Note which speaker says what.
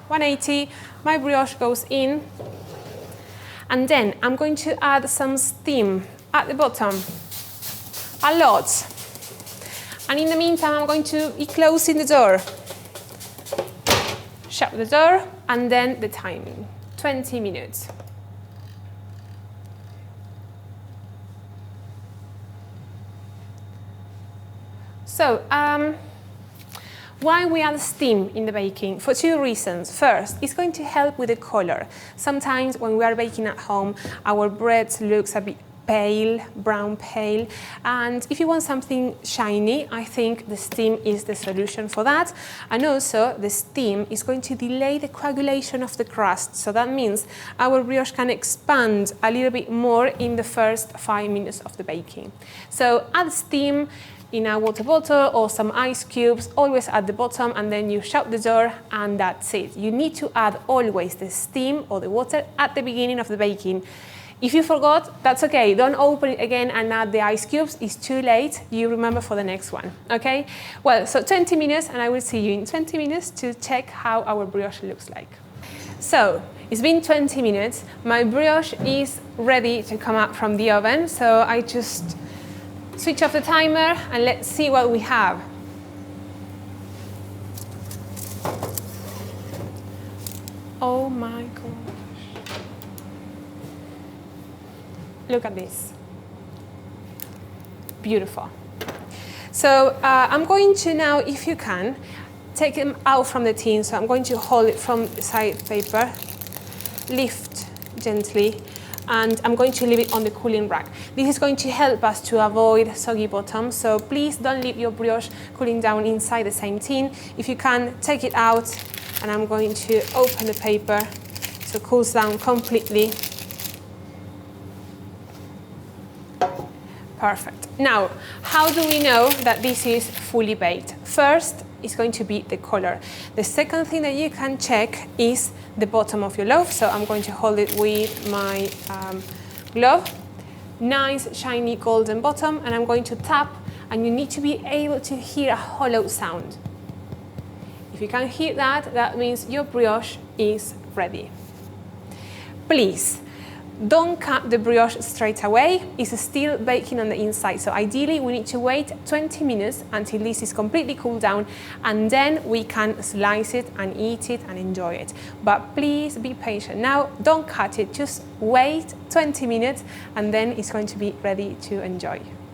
Speaker 1: 180, my brioche goes in, and then I'm going to add some steam at the bottom, a lot. And in the meantime, I'm going to be closing the door. Shut the door, and then the timing, 20 minutes. So, why we add steam in the baking? For two reasons. First, it's going to help with the color. Sometimes when we are baking at home, our bread looks a bit pale, brown pale, and if you want something shiny, I think the steam is the solution for that. And also, the steam is going to delay the coagulation of the crust, so that means our brioche can expand a little bit more in the first 5 minutes of the baking. So add steam in a water bottle or some ice cubes, always at the bottom, and then you shut the door, and that's it. You need to add always the steam or the water at the beginning of the baking. If you forgot, that's okay. Don't open it again and add the ice cubes. It's too late. You remember for the next one, okay? Well, so 20 minutes, and I will see you in 20 minutes to check how our brioche looks like. So, it's been 20 minutes. My brioche is ready to come out from the oven, so I just switch off the timer and let's see what we have. Oh my God. Look at this. Beautiful. So I'm going to now, if you can, take them out from the tin. So I'm going to hold it from the side paper, lift gently, and I'm going to leave it on the cooling rack. This is going to help us to avoid soggy bottoms, so please don't leave your brioche cooling down inside the same tin. If you can, take it out, and I'm going to open the paper so it cools down completely. Perfect. Now, how do we know that this is fully baked? First, it's going to be the color. The second thing that you can check is the bottom of your loaf. So I'm going to hold it with my glove. Nice, shiny, golden bottom, and I'm going to tap, and you need to be able to hear a hollow sound. If you can hear that, that means your brioche is ready. Please, don't cut the brioche straight away. It's still baking on the inside. So ideally, we need to wait 20 minutes until this is completely cooled down, and then we can slice it and eat it and enjoy it. But please be patient. Now, don't cut it. Just wait 20 minutes, and then it's going to be ready to enjoy.